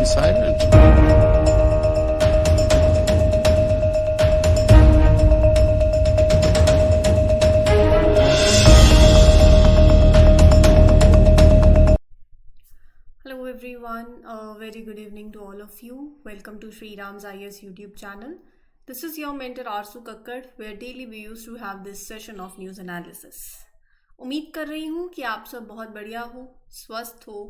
silent. Hello everyone, a very good evening to all of you. Welcome to Sri Ram's IS YouTube channel. This is your mentor Arsu Kakkad, where daily we used to have this session of news analysis. उम्मीद कर रही हूँ कि आप सब बहुत बढ़िया हो, स्वस्थ हो,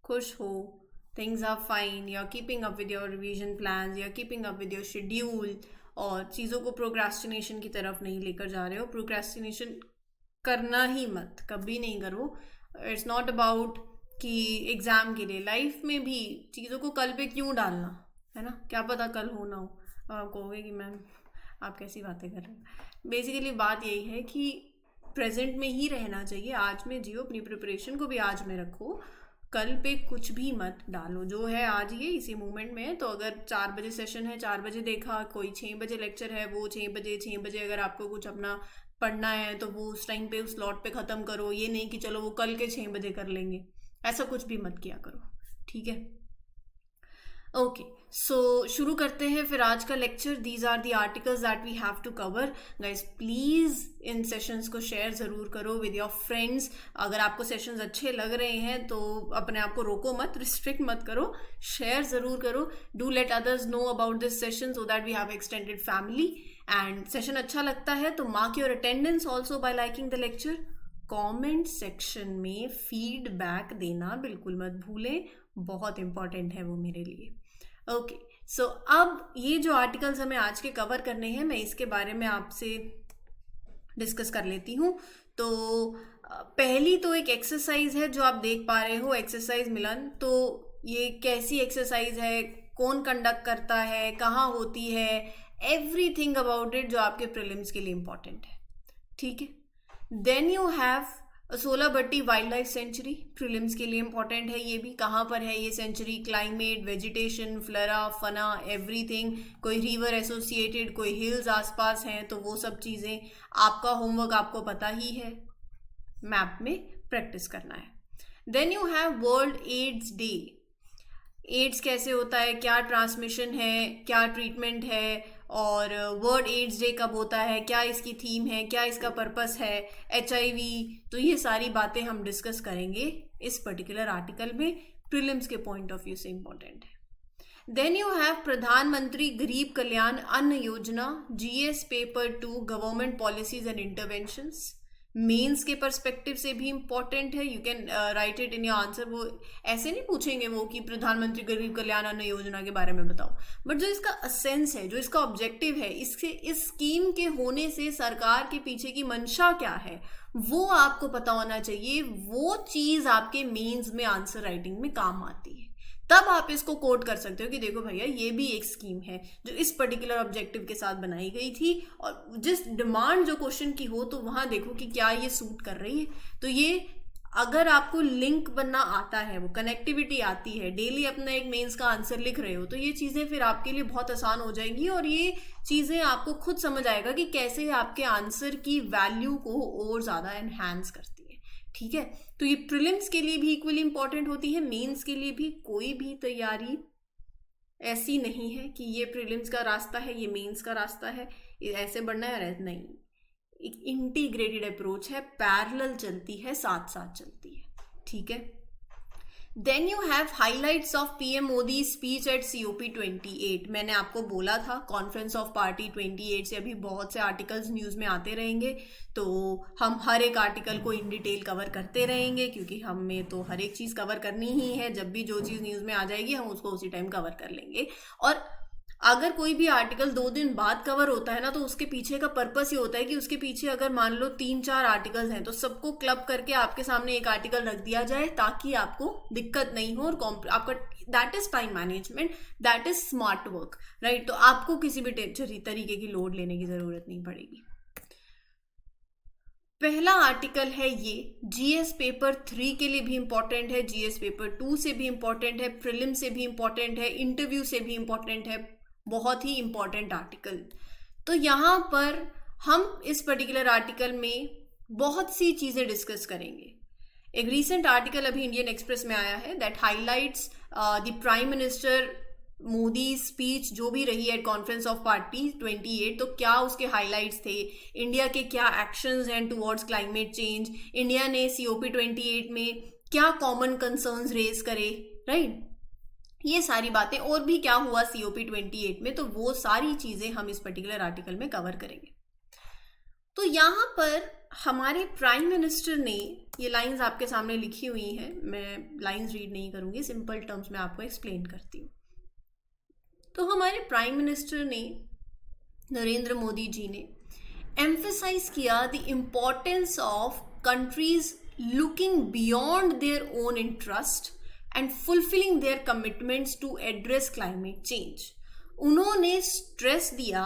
खुश हो, things are fine, you're keeping up with your revision plans, you're keeping up with your schedule और चीज़ों को procrastination की तरफ नहीं लेकर जा रहे हो. Procrastination करना ही मत, कभी नहीं करो. It's not about कि एग्ज़ाम के लिए, लाइफ में भी चीज़ों को कल पे क्यों डालना, है ना. क्या पता कल हो ना हो. अब आप कहोगे कि मैम आप कैसी बातें कर रहे हैं. बेसिकली बात यही है कि प्रेजेंट में ही रहना चाहिए, आज में जियो, अपनी प्रिपरेशन को भी आज में रखो, कल पे कुछ भी मत डालो. जो है आज ये इसी मोमेंट में है. तो अगर 4 बजे सेशन है, 4 बजे देखा, कोई 6 बजे लेक्चर है, वो 6 बजे अगर आपको कुछ अपना पढ़ना है तो वो उस टाइम पे उस स्लॉट पे ख़त्म करो. ये नहीं कि चलो वो कल के 6 बजे कर लेंगे, ऐसा कुछ भी मत किया करो. ठीक है, ओके. सो शुरू करते हैं फिर आज का lecture. These are the articles that we have to cover. Guys please इन सेशंस को शेयर ज़रूर करो विद योर फ्रेंड्स. अगर आपको सेशंस अच्छे लग रहे हैं तो अपने आप को रोको मत, रिस्ट्रिक्ट मत करो, शेयर ज़रूर करो. Do let others know about this session so that we have extended family. And session अच्छा लगता है तो mark your attendance also by liking the lecture. Comment section में फीडबैक देना बिल्कुल मत भूलें, बहुत इंपॉर्टेंट है वो मेरे लिए. ओके, सो अब ये जो आर्टिकल्स हमें आज के कवर करने हैं, मैं इसके बारे में आपसे डिस्कस कर लेती हूँ. तो पहली तो एक एक्सरसाइज है जो आप देख पा रहे हो, एक्सरसाइज मिलन. तो ये कैसी एक्सरसाइज है, कौन कंडक्ट करता है, कहाँ होती है, एवरीथिंग अबाउट इट जो आपके प्रीलिम्स के लिए इम्पॉर्टेंट है. ठीक है. देन यू हैव सोलाबट्टी वाइल्ड लाइफ सेंचुरी, प्रीलिम्स के लिए इंपॉर्टेंट है. ये भी कहाँ पर है ये सेंचुरी, क्लाइमेट, वेजिटेशन, फ्लोरा, फना, एवरीथिंग. कोई रिवर एसोसिएटेड, कोई हिल्स आसपास हैं, तो वो सब चीज़ें आपका होमवर्क आपको पता ही है, मैप में प्रैक्टिस करना है. Then you have world AIDS day. AIDS कैसे होता है, क्या ट्रांसमिशन है, क्या ट्रीटमेंट है, और वर्ल्ड एड्स डे कब होता है, क्या इसकी थीम है, क्या इसका पर्पस है, HIV. तो ये सारी बातें हम डिस्कस करेंगे इस पर्टिकुलर आर्टिकल में, प्रीलिम्स के पॉइंट ऑफ व्यू से इम्पॉर्टेंट है. देन यू हैव प्रधानमंत्री गरीब कल्याण अन्न योजना, GS paper 2, government policies and interventions. Mains के पर्सपेक्टिव से भी इम्पॉर्टेंट है. You can write it in your answer. वो ऐसे नहीं पूछेंगे वो कि प्रधानमंत्री गरीब कल्याण अन्न योजना के बारे में बताओ, बट जो इसका असेंस है, जो इसका ऑब्जेक्टिव है, इसके इस स्कीम के होने से सरकार के पीछे की मंशा क्या है, वो आपको पता होना चाहिए. वो चीज़ आपके मेंस में आंसर राइटिंग में काम आती है. तब आप इसको कोट कर सकते हो कि देखो भैया ये भी एक स्कीम है जो इस पर्टिकुलर ऑब्जेक्टिव के साथ बनाई गई थी, और जिस डिमांड जो क्वेश्चन की हो तो वहाँ देखो कि क्या ये सूट कर रही है. तो ये अगर आपको लिंक बनना आता है, वो कनेक्टिविटी आती है, डेली अपना एक मेंस का आंसर लिख रहे हो, तो ये चीज़ें फिर आपके लिए बहुत आसान हो जाएंगी. और ये चीज़ें आपको खुद समझ आएगा कि कैसे आपके आंसर की वैल्यू को और ज़्यादा एनहांस करती है. ठीक है. तो ये प्रीलिम्स के लिए भी इक्वली इंपॉर्टेंट होती है, मेंस के लिए भी. कोई भी तैयारी ऐसी नहीं है कि ये प्रीलिम्स का रास्ता है, ये मेंस का रास्ता है, ऐसे बढ़ना है, नहीं. एक इंटीग्रेटेड अप्रोच है, पैरेलल चलती है, साथ साथ चलती है. ठीक है. Then you have highlights of PM Modi speech at COP 28. मैंने आपको बोला था कॉन्फ्रेंस ऑफ पार्टी 28 से अभी बहुत से आर्टिकल्स न्यूज़ में आते रहेंगे, तो हम हर एक आर्टिकल को इन डिटेल कवर करते रहेंगे, क्योंकि हमें तो हर एक चीज़ कवर करनी ही है. जब भी जो चीज़ न्यूज़ में आ जाएगी हम उसको उसी टाइम कवर कर लेंगे. और अगर कोई भी आर्टिकल 2 दिन बाद कवर होता है ना, तो उसके पीछे का पर्पस ये होता है कि उसके पीछे अगर मान लो 3-4 आर्टिकल्स हैं तो सबको क्लब करके आपके सामने एक आर्टिकल रख दिया जाए, ताकि आपको दिक्कत नहीं हो. और आपका that is time management, that is smart work, right. तो आपको किसी भी तरीके की लोड लेने की जरूरत नहीं पड़ेगी. पहला आर्टिकल है ये, GS पेपर 3 के लिए भी इंपॉर्टेंट है, GS पेपर 2 से भी इंपॉर्टेंट है, प्रीलिम से भी इंपॉर्टेंट है, इंटरव्यू से भी इंपॉर्टेंट है. बहुत ही इंपॉर्टेंट आर्टिकल. तो यहाँ पर हम इस पर्टिकुलर आर्टिकल में बहुत सी चीज़ें डिस्कस करेंगे. एक रीसेंट आर्टिकल अभी इंडियन एक्सप्रेस में आया है that highlights the prime minister Modi speech जो भी रही है कॉन्फ्रेंस ऑफ पार्टी 28, तो क्या उसके हाइलाइट्स थे, इंडिया के क्या एक्शंस हैं टुवर्ड्स क्लाइमेट चेंज, इंडिया ने COP 28 में क्या कॉमन कंसर्न्स रेज करे, राइट, ये सारी बातें, और भी क्या हुआ COP 28 में, तो वो सारी चीजें हम इस पर्टिकुलर आर्टिकल में कवर करेंगे। तो यहाँ पर हमारे प्राइम मिनिस्टर ने ये लाइंस आपके सामने लिखी हुई हैं, मैं लाइंस रीड नहीं करूंगी, सिंपल टर्म्स में आपको एक्सप्लेन करती हूँ। तो हमारे प्राइम मिनिस्टर ने, नरेंद्र मोदी जी ने एम्फेसाइज किया the importance of countries looking beyond their own interest and fulfilling their commitments to address climate change. उन्होंने स्ट्रेस दिया,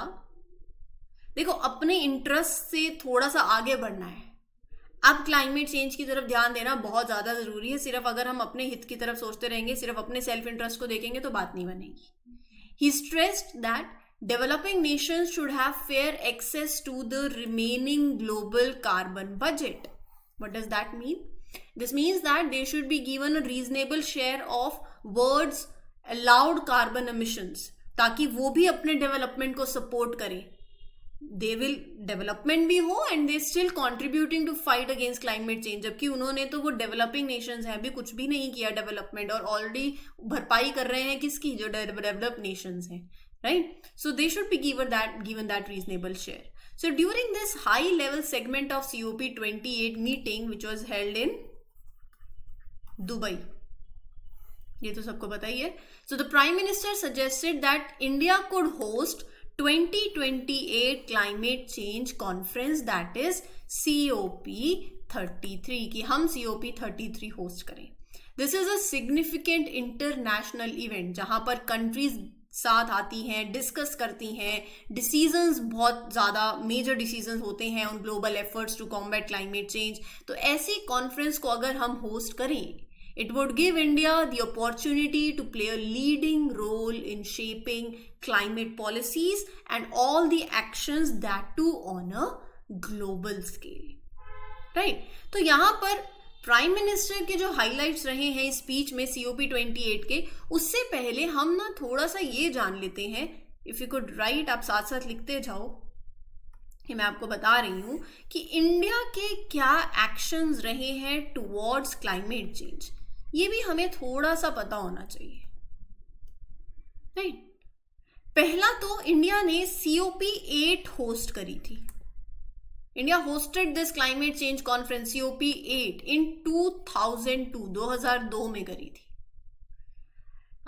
देखो अपने इंटरेस्ट से थोड़ा सा आगे बढ़ना है, अब क्लाइमेट चेंज की तरफ ध्यान देना बहुत ज़्यादा ज़रूरी है। सिर्फ अगर हम अपने हित की तरफ सोचते रहेंगे, सिर्फ अपने सेल्फ इंटरेस्ट को देखेंगे तो बात नहीं बनेगी। He stressed that developing nations should have fair access to the remaining global carbon budget. What does that mean? This means that they should be given a reasonable share of world's allowed carbon emissions, ताकि वो भी अपने development को support करें। They will development भी हो and they still contributing to fight against climate change, जबकि उन्होंने तो वो डेवलपिंग नेशंस हैं अभी कुछ भी नहीं किया डेवलपमेंट, और ऑलरेडी भरपाई कर रहे हैं किसकी, जो डेवलप नेशंस हैं, right. So they should be given that reasonable share. So during this high level segment of COP 28 meeting which was held in Dubai, ये तो सबको पता ही है। So the prime minister suggested that India could host 2028 climate change conference, that is COP 33, कि हम COP 33 host करें। This is a significant international event जहां पर कंट्रीज साथ आती हैं, डिस्कस करती हैं, डिसीजंस बहुत ज़्यादा मेजर डिसीजंस होते हैं on global efforts to combat climate change. तो ऐसी कॉन्फ्रेंस को अगर हम होस्ट करें, it would give India the opportunity to play a leading role in shaping climate policies and all the actions that too on a global scale, right? तो यहाँ पर prime minister के जो हाइलाइट्स रहे हैं स्पीच में COP 28 के, उससे पहले हम ना थोड़ा सा ये जान लेते हैं, इफ यू कुड राइट, आप साथ साथ लिखते जाओ कि मैं आपको बता रही हूं कि इंडिया के क्या एक्शंस रहे हैं टुवर्ड्स क्लाइमेट चेंज, ये भी हमें थोड़ा सा पता होना चाहिए, राइट। पहला तो इंडिया ने COP 8 होस्ट करी थी। India hosted this climate change conference COP 8 इन 2002 में करी थी।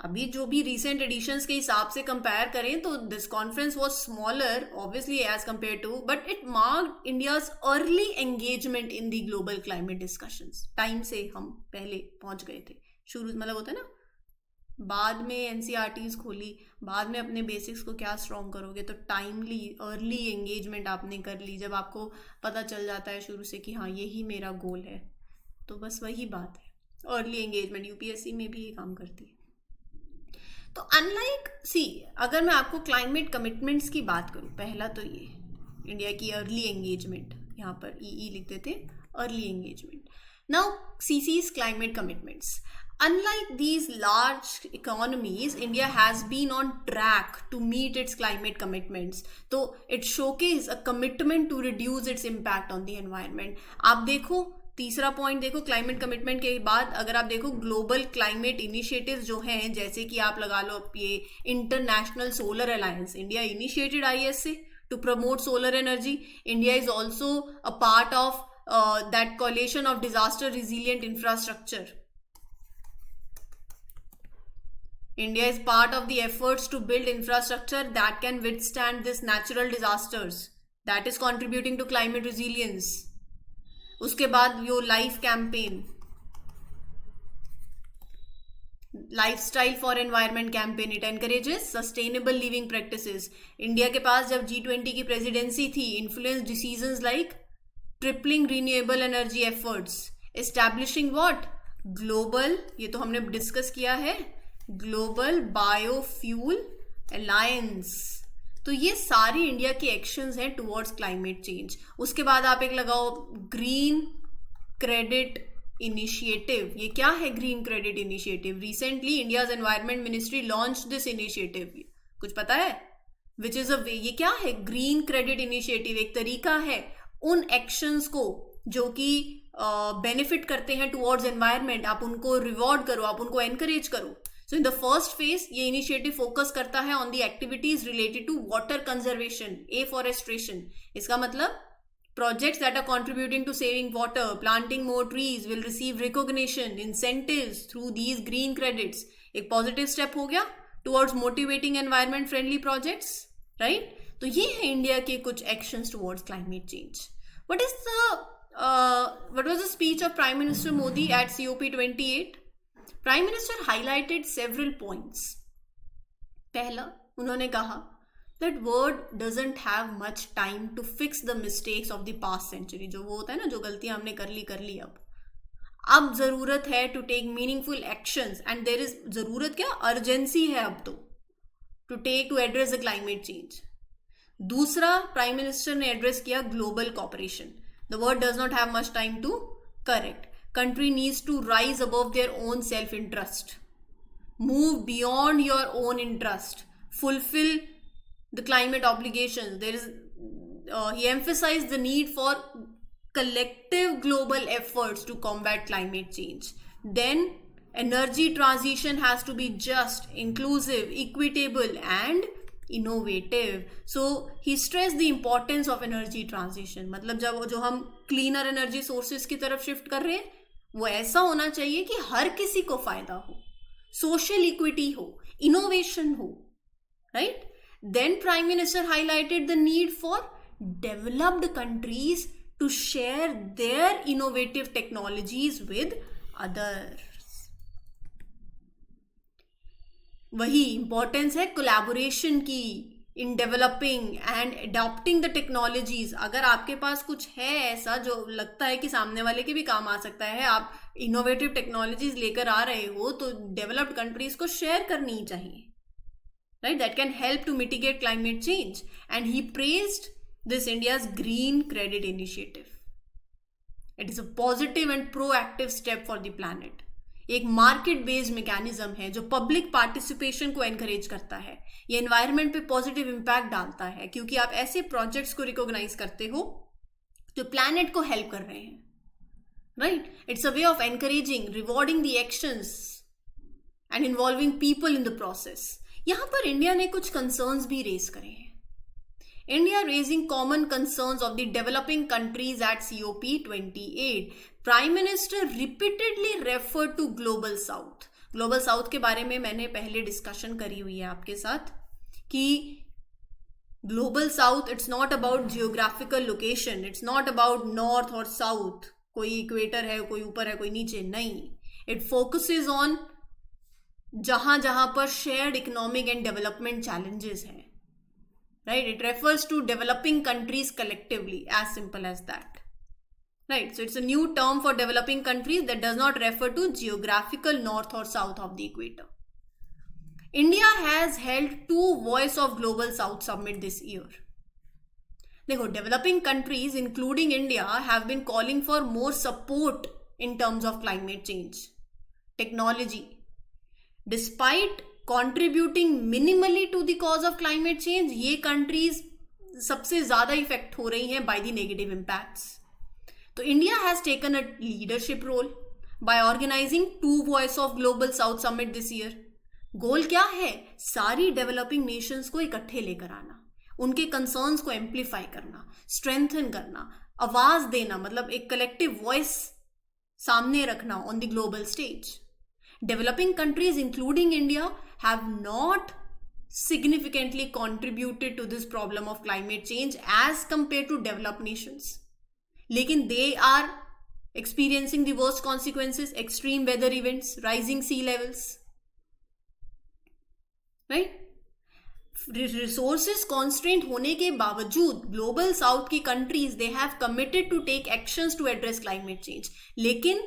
अभी जो भी रिसेंट एडिशंस के हिसाब से कंपेयर करें तो this conference was smaller obviously as compared to, but it marked India's early engagement in the global climate discussions. Time से हम पहले पहुंच गए थे, शुरू मतलब होता है ना, बाद में NCERTs खोली, बाद में अपने बेसिक्स को क्या स्ट्रॉन्ग करोगे, तो टाइमली अर्ली एंगेजमेंट आपने कर ली। जब आपको पता चल जाता है शुरू से कि हाँ यही मेरा गोल है, तो बस वही बात है, अर्ली एंगेजमेंट UPSC में भी ये काम करती है। तो अनलाइक अगर मैं आपको क्लाइमेट कमिटमेंट्स की बात करूं, पहला तो ये इंडिया की अर्ली एंगेजमेंट, यहाँ पर EE लिख देते, early engagement. Now CC's climate commitments, unlike these large economies, India has been on track to meet its climate commitments. तो it showcase a commitment to reduce its impact on the environment. आप देखो तीसरा point देखो, climate commitment के बाद अगर आप देखो ग्लोबल क्लाइमेट इनिशिएटिव्स जो हैं, जैसे कि आप लगा लो ये international solar alliance, India initiated ISA to promote solar energy. India is also a part of that coalition of disaster resilient infrastructure. India is part of the efforts to build infrastructure that can withstand this natural disasters, that is contributing to climate resilience. उसके बाद यो life campaign, lifestyle for environment campaign, it encourages sustainable living practices. India के पास जब G20 की presidency थी, influence decisions like tripling renewable energy efforts, establishing what, global, ये तो हमने डिस्कस किया है, ग्लोबल बायोफ्यूल अलायंस। तो ये सारी इंडिया के एक्शंस हैं टुवर्ड्स क्लाइमेट चेंज। उसके बाद आप एक लगाओ ग्रीन क्रेडिट इनिशिएटिव. ये क्या है green credit initiative? Recently India's environment ministry launch this initiative. कुछ पता है? विच इज अ वे. ये क्या है ग्रीन क्रेडिट इनिशिएटिव? एक तरीका है उन एक्शंस को जो कि बेनिफिट करते हैं टुवर्ड्स एनवायरमेंट, आप उनको रिवॉर्ड करो, आप उनको एनकरेज करो. So in the first phase ये इनिशिएटिव फोकस करता है on the activities related to water conservation, afforestation. इसका मतलब projects that are contributing to saving water, planting more trees will receive recognition, incentives through these green credits. एक positive step हो गया towards motivating environment friendly projects, right? तो ये है India के कुछ actions towards climate change. What was the speech of Prime Minister Modi at COP28? Prime Minister highlighted several points. पहला, उन्होंने कहा that world doesn't have much time to fix the mistakes of the past century. जो वो होता है ना, जो गलतियां हमने कर ली. अब जरूरत है to take meaningful actions and there is जरूरत क्या, urgency है अब तो to address the climate change. दूसरा, प्राइम मिनिस्टर ने एड्रेस किया global cooperation. The world does not have much time to correct. Country needs to rise above their own self-interest. Move beyond your own interest. Fulfill the climate obligations. He emphasized the need for collective global efforts to combat climate change. Then energy transition has to be just, inclusive, equitable and innovative. So he stressed the importance of energy transition. मतलब जब जो हम cleaner energy sources की तरफ shift कर रहे हैं, वो ऐसा होना चाहिए कि हर किसी को फायदा हो, social equity हो, innovation हो, right? Then Prime Minister highlighted the need for developed countries to share their innovative technologies with others. वही importance है collaboration की in developing and adopting the technologies. अगर आपके पास कुछ है ऐसा जो लगता है कि सामने वाले के भी काम आ सकता है, आप innovative technologies लेकर आ रहे हो, तो developed countries को share करनी चाहिए. Right, that can help to mitigate climate change. And he praised this India's green credit initiative. It is a positive and proactive step for the planet. एक market based mechanism है जो public participation को encourage करता है. ये environment पे positive impact डालता है क्योंकि आप ऐसे प्रोजेक्ट्स को रिकॉग्नाइज करते हो जो प्लैनेट को हेल्प कर रहे हैं. Right, it's a way of encouraging, rewarding the actions and involving people in the process. यहां पर इंडिया ने कुछ कंसर्न्स भी रेज करे हैं. India raising common concerns of the developing countries at COP28. Prime Minister repeatedly referred to Global South. Global South के बारे में मैंने पहले डिस्कशन करी हुई है आपके साथ कि Global South, it's not about geographical location, it's not about north or south, कोई इक्वेटर है, कोई ऊपर है, कोई नीचे, नहीं. It focuses on जहां जहां पर shared economic and development challenges हैं. Right, it refers to developing countries collectively, as simple as that. Right, so it's a new term for developing countries that does not refer to geographical north or south of the equator. India has held 2 Voice of Global South Summit this year. देखो, developing countries including India have been calling for more support in terms of climate change, technology. Despite contributing minimally to the cause of climate change, ये countries सबसे ज़्यादा effect हो रही हैं by the negative impacts. तो India has taken a leadership role by organizing 2 Voice of Global South Summit this year. गोल क्या है? सारी डेवलपिंग नेशंस को इकट्ठे लेकर आना, उनके कंसर्न्स को एम्पलीफाई करना, स्ट्रेंथन करना, आवाज देना, मतलब एक कलेक्टिव वॉइस सामने रखना on the global stage. Developing countries, including India, have not significantly contributed to this problem of climate change as compared to developed nations. लेकिन they are experiencing the worst consequences, extreme weather events, rising sea levels. Right? Resources constraint होने के बावजूद global south की countries, they have committed to take actions to address climate change. लेकिन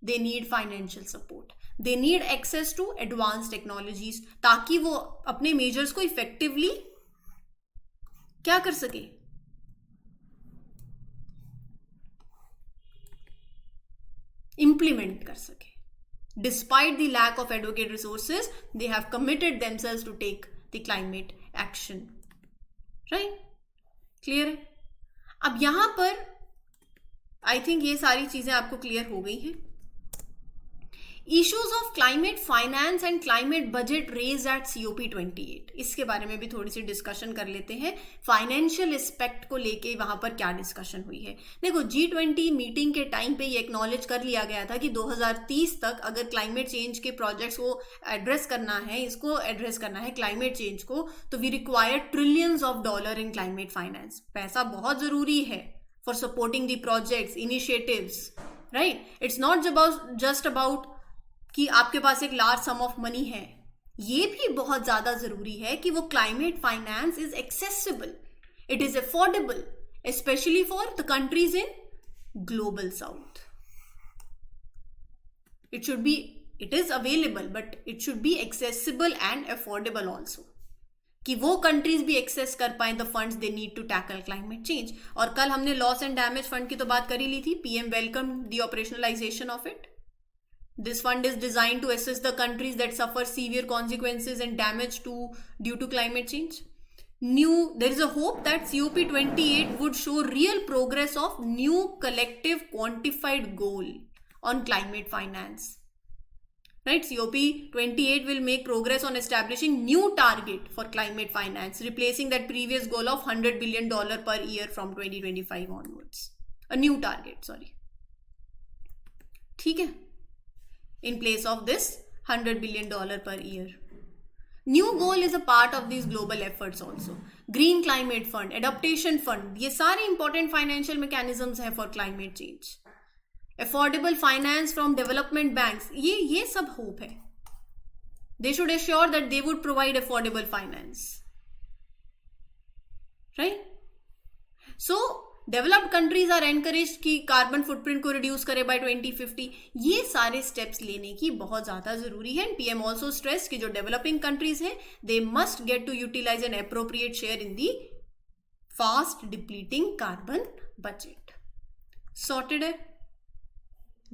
they need financial support. They need access to advanced technologies ताकि वो अपने measures को effectively क्या कर सके, implement कर सके. Despite the lack of advocate resources, they have committed themselves to take the climate action. Right? Clear है? अब यहाँ पर I think ये सारी चीजें आपको क्लियर हो गई हैं. Issues of climate finance and climate budget raised at COP28. इसके बारे में भी थोड़ी सी डिस्कशन कर लेते हैं. फाइनेंशियल एस्पेक्ट को लेके वहां पर क्या डिस्कशन हुई है. देखो, G20 मीटिंग के टाइम पे ये एक्नॉलेज कर लिया गया था कि 2030 तक अगर क्लाइमेट चेंज के प्रोजेक्ट्स को एड्रेस करना है, इसको एड्रेस करना है क्लाइमेट चेंज को, तो we require trillions of dollar in climate finance. पैसा बहुत जरूरी है for supporting the projects, initiatives. Right? It's not just about कि आपके पास एक लार्ज सम ऑफ मनी है. ये भी बहुत ज्यादा जरूरी है कि वो climate finance is accessible, it is affordable, specially for the countries in global south. It is available but it should be accessible and affordable also, कि वो कंट्रीज भी एक्सेस कर पाए the funds they need to tackle climate change. और कल हमने loss and damage fund की तो बात कर ही ली थी. PM welcome the operationalisation of it. This fund is designed to assist the countries that suffer severe consequences and damage due to climate change. There is a hope that COP28 would show real progress of new collective quantified goal on climate finance. Right? COP28 will make progress on establishing new target for climate finance, replacing that previous goal of $100 billion per year from 2025 onwards. A new target, sorry. ठीक है? In place of this $100 billion per year. New goal is a part of these global efforts also. Green Climate Fund, Adaptation Fund, ये सारे important financial mechanisms हैं for climate change. Affordable finance from development banks, ये सब hope है. They should assure that they would provide affordable finance. Right? So, developed countries are encourage कि carbon footprint को reduce करे by 2050. ये सारे steps लेने की बहुत ज्यादा जरूरी है. पीएम ऑल्सो स्ट्रेस कि जो डेवलपिंग कंट्रीज हैं they must get to utilize an appropriate share in the fast depleting carbon budget. Sorted है.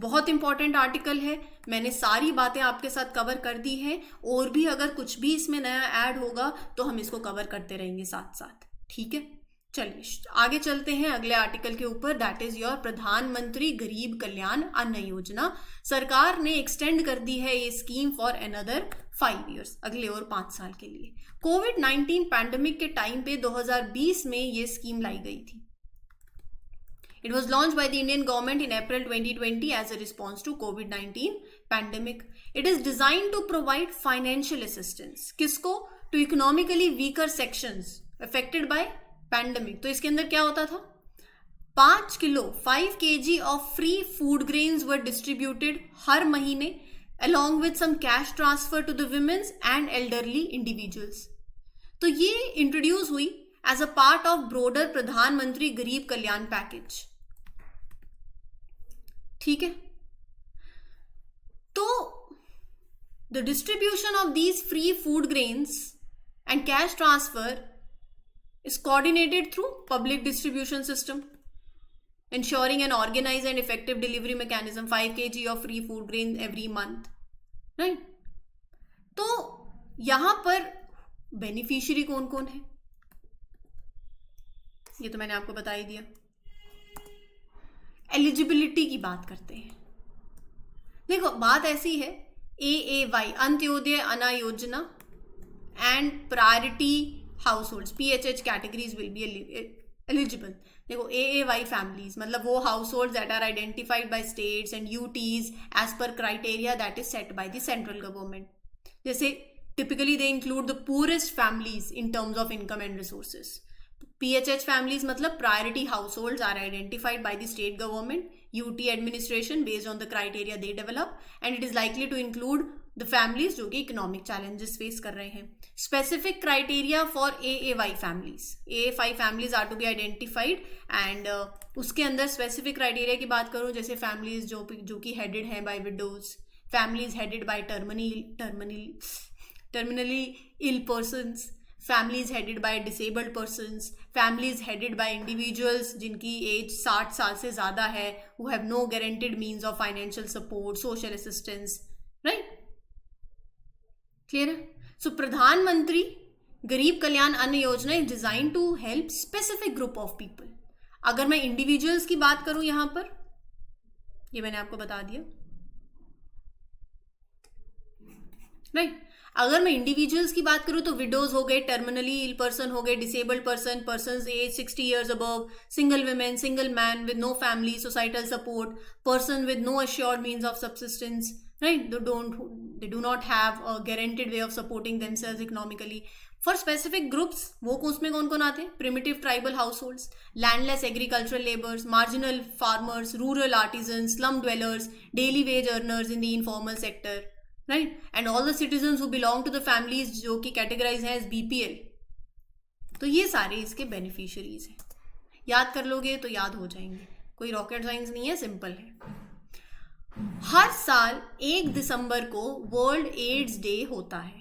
बहुत इंपॉर्टेंट आर्टिकल है. मैंने सारी बातें आपके साथ कवर कर दी हैं, और भी अगर कुछ भी इसमें नया ऐड होगा तो हम इसको कवर करते रहेंगे साथ साथ. ठीक है, चलिए आगे चलते हैं अगले आर्टिकल के ऊपर. दैट इज योर प्रधानमंत्री गरीब कल्याण अन्न योजना. सरकार ने एक्सटेंड कर दी है ये स्कीम फॉर अनदर 5 years, अगले और 5 साल के लिए. कोविड-19 पैंडेमिक के टाइम पे 2020 में ये स्कीम लाई गई थी. It was launched by the Indian government in April 2020 as a response to COVID-19 pandemic. It is designed to provide financial assistance. किसको? To economically weaker sections affected by pandemic. तो इसके अंदर क्या होता था? 5 kg of free food grains were distributed हर महीने, along with some cash transfer to the women and elderly individuals. तो ये इंट्रोड्यूस हुई as a part of broader प्रधानमंत्री गरीब कल्याण पैकेज. ठीक है, तो the distribution of these free food grains and cash transfer is coordinated through public distribution system, ensuring an organized and effective delivery mechanism. 5 kg of free food grain every month. Right? तो यहां पर beneficiary कौन कौन है ये तो मैंने आपको बता ही दिया. एलिजिबिलिटी की बात करते हैं. देखो, बात ऐसी है, AAY Antyodaya Anna Yojana and priority households PHH categories will be eligible. देखो, AAY फैमिलीज मतलब वो households that are identified by states and UTs as per criteria that is set by the central government. जैसे typically they include the poorest families in terms of income and resources. PHH families मतलब priority households are identified by the state government, UT administration based on the criteria they develop, and it is likely to include the families जो कि economic challenges face कर रहे हैं. Specific criteria for AAY families. AAY families are to be identified and उसके अंदर specific criteria की बात करूँ, जैसे families जो कि headed हैं by widows, families headed by terminally ill persons, families headed by disabled persons, families headed by individuals जिनकी एज 60 साल से ज़्यादा है, who have no guaranteed means of financial support, social assistance, right? Clear है? सो प्रधानमंत्री गरीब कल्याण अन्न योजना is design to help specific group of people. अगर मैं इंडिविजुअल्स की बात करूं यहां पर, ये मैंने आपको बता दिया, राइट. अगर मैं इंडिविजुअल्स की बात करूं तो विडोज हो गए, टर्मिनली इल पर्सन हो गए, disabled person age 60 years above, single women, single man with no family, societal support, person with no assured means of subsistence, right? They do not have a guaranteed way of supporting themselves economically. For specific groups, वो उसमें कौन कौन आते हैं? Primitive tribal households, landless agricultural laborers, marginal farmers, rural artisans, slum dwellers, daily wage earners in the informal sector, right? And all the citizens who belong to the families जो कि categorized हैं as BPL. तो ये सारे इसके beneficiaries हैं. याद कर लोगे तो याद हो जाएंगे, कोई रॉकेट साइंस नहीं है, सिंपल है. हर साल 1 दिसंबर को वर्ल्ड एड्स डे होता है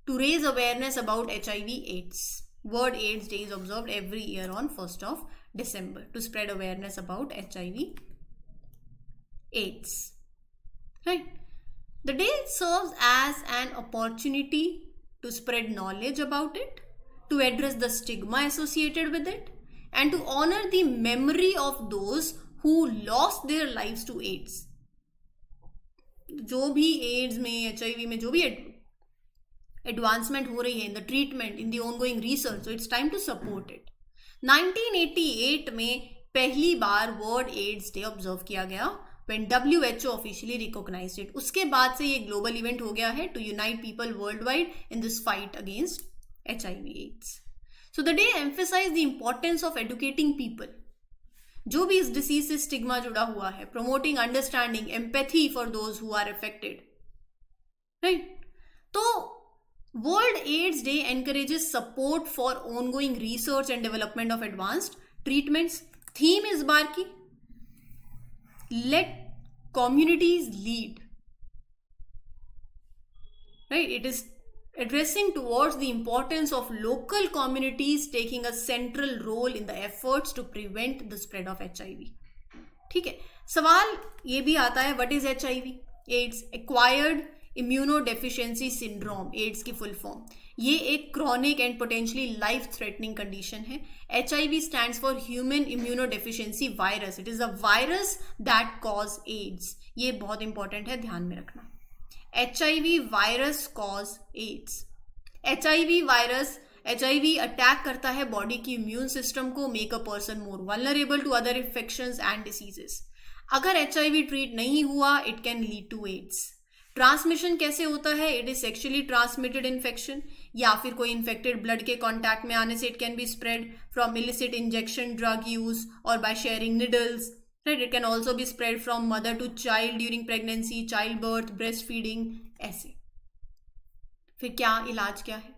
to raise awareness about HIV AIDS. World AIDS day is observed every year on 1st of December to spread awareness about HIV AIDS, right. The day serves as an opportunity to spread knowledge about it, to address the stigma associated with it, and to honor the memory of those who lost their lives to AIDS. जो भी ads में, HIV में जो भी advancement हो रही है in the treatment, in the ongoing research, so it's time to support it. 1988 में पहली बार वर्ल्ड एड्स डे ऑब्जर्व किया गया when WHO officially recognized it. उसके बाद से ये ग्लोबल इवेंट हो गया है to unite people worldwide in this fight against HIV AIDS. So the day emphasized the importance of educating people. जो भी इस डिसीज से स्टिग्मा जुड़ा हुआ है, promoting understanding, empathy for those who are affected, right? तो World AIDS Day encourages support for ongoing research and development of advanced treatments. Theme इस बार की let communities lead, right? It is addressing towards the importance of local communities taking a central role in the efforts to prevent the spread of HIV. ठीक है. सवाल ये भी आता है, what is HIV? AIDS, acquired immunodeficiency syndrome, AIDS की full form. ये एक chronic and potentially life threatening condition है. HIV stands for human immunodeficiency virus. It is a virus that cause AIDS. ये बहुत इंपॉर्टेंट है, ध्यान में रखना. HIV virus cause AIDS. HIV attack करता है बॉडी की इम्यून सिस्टम को, make a person more vulnerable to other infections and diseases. अगर HIV ट्रीट नहीं हुआ, it can lead to AIDS. Transmission कैसे होता है? It is sexually transmitted infection, या फिर कोई इन्फेक्टेड ब्लड के कॉन्टैक्ट में आने से it can be spread from illicit injection, drug use और by sharing needles, right. It can also be spread from mother to child during pregnancy, child birth, breast feeding, ऐसे. फिर क्या इलाज क्या है?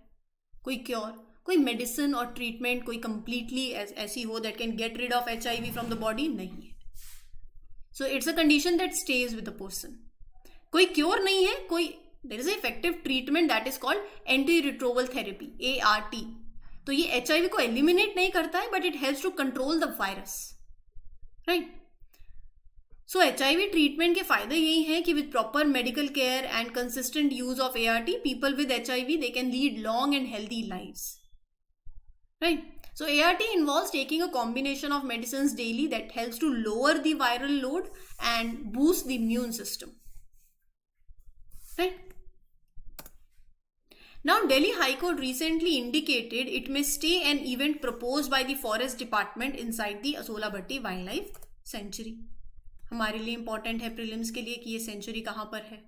कोई क्योर, कोई मेडिसिन और ट्रीटमेंट कोई कंप्लीटली ऐसी हो that can get rid of HIV from the body नहीं है. So it's a condition that stage with the person. कोई क्योर नहीं है, कोई there is effective treatment that is called anti retroviral therapy, ART. तो ये HIV को eliminate नहीं करता है, but it helps to control the virus, right. So HIV treatment के फायदे यही हैं कि with proper medical care and consistent use of ART, people with HIV they can lead long and healthy lives, right. So ART involves taking a combination of medicines daily that helps to lower the viral load and boost the immune system. Right? Now Delhi High Court recently indicated it may stay an event proposed by the Forest Department inside the Asola Bhatti Wildlife Sanctuary. हमारे लिए important है prelims के लिए कि ये century कहाँ पर है.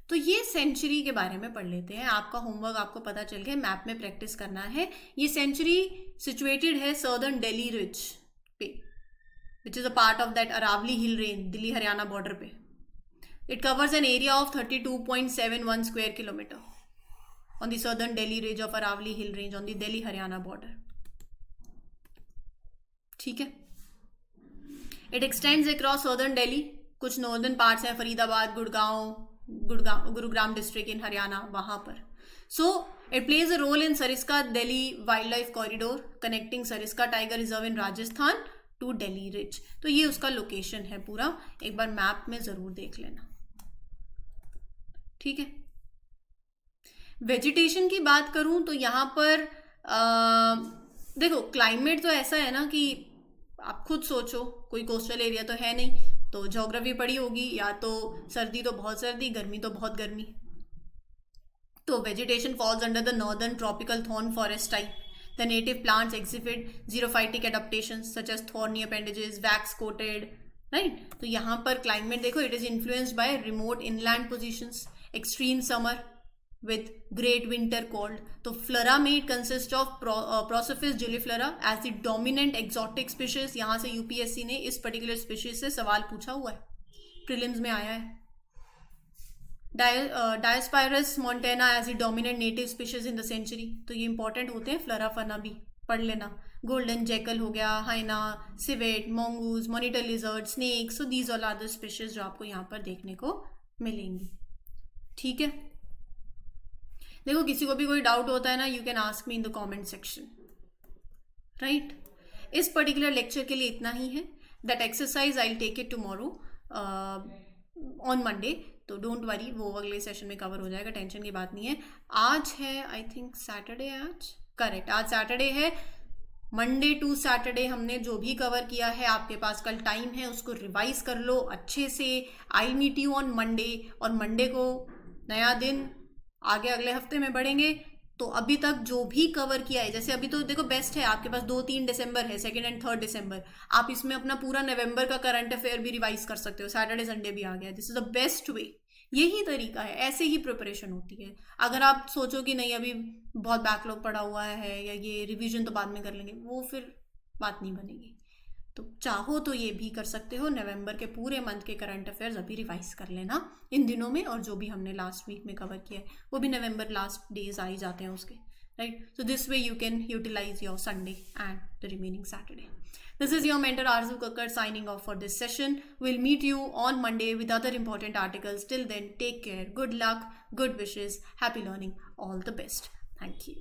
तो ये सेंचुरी के बारे में पढ़ लेते हैं. आपका होमवर्क आपको पता चल गया, मैप में प्रैक्टिस करना है. ये सेंचुरी सिचुएटेड है सर्दर्न दिल्ली रिज पे, which is a part of that Aravalli hill range, Delhi Haryana border पे. It covers an area of 32.71 square kilometer on the southern Delhi ridge of Aravali hill range on the Delhi Haryana border. ठीक है. It extends across southern Delhi. कुछ northern parts हैं, Faridabad, Gurgaon, Gurugram district in Haryana, वहां पर. So it plays a role in Sariska Delhi Wildlife Corridor connecting Sariska Tiger Reserve in Rajasthan to Delhi Ridge. तो ये उसका location है पूरा, एक बार मैप में जरूर देख लेना, ठीक है। वेजिटेशन की बात करूं तो यहाँ पर देखो क्लाइमेट तो ऐसा है ना कि आप खुद सोचो, कोई कोस्टल एरिया तो है नहीं, तो ज्योग्राफी पढ़ी होगी, या तो सर्दी तो बहुत सर्दी, गर्मी तो बहुत गर्मी। तो vegetation falls under the northern tropical thorn forest type. The native plants exhibit xerophytic adaptations such as thorny appendages, wax coated, right? तो यहाँ पर क्लाइमेट देखो, it is influenced by remote inland positions, extreme summer with great winter cold. तो flora में it consists of Prosopis juliflora as the dominant exotic species. यहाँ से UPSC ने इस particular species से सवाल पूछा हुआ है, prelims में आया है. Diospyros montana as the dominant native species in the century. तो ये इंपॉर्टेंट होते हैं, फ्लोरा फना भी पढ़ लेना. गोल्डन जैकल हो गया, hyena, civet, mongoose, monitor lizard, snakes. So these all are the species जो आपको यहाँ पर देखने को मिलेंगी, ठीक है. देखो किसी को भी कोई डाउट होता है ना, you can ask me in the comment section, right. इस पर्टिकुलर लेक्चर के लिए इतना ही है. That exercise I will take it tomorrow on Monday, तो डोंट वरी, वो अगले सेशन में कवर हो जाएगा, टेंशन की बात नहीं है. आज है आई थिंक सैटरडे, आज करेक्ट, आज सैटरडे है. मंडे टू सैटरडे हमने जो भी कवर किया है, आपके पास कल टाइम है, उसको रिवाइज कर लो अच्छे से. I meet you on Monday, और मंडे को नया दिन, आगे अगले हफ्ते में बढ़ेंगे. तो अभी तक जो भी कवर किया है, जैसे अभी तो देखो बेस्ट है आपके पास 2-3 दिसंबर है, 2 एंड 3 दिसंबर, आप इसमें अपना पूरा नवंबर का करंट अफेयर भी रिवाइज कर सकते हो. सैटरडे संडे भी आ गया, this is the best way. यही तरीका है, ऐसे ही प्रिपरेशन होती है. अगर आप सोचो कि नहीं अभी बहुत बैकलॉग पड़ा हुआ है, या ये रिवीजन तो बाद में कर लेंगे, वो फिर बात नहीं बनेगी. तो चाहो तो ये भी कर सकते हो, नवंबर के पूरे मंथ के करंट अफेयर्स अभी रिवाइज कर लेना इन दिनों में, और जो भी हमने लास्ट वीक में कवर किया है वो भी नवंबर लास्ट डेज आ ही जाते हैं उसके, right. So this way you can utilize your Sunday and the remaining Saturday. This is your mentor Arzu Kakkar signing off for this session. We'll meet you on Monday with other important articles. Till then, take care, good luck, good wishes, happy learning, all the best. Thank you.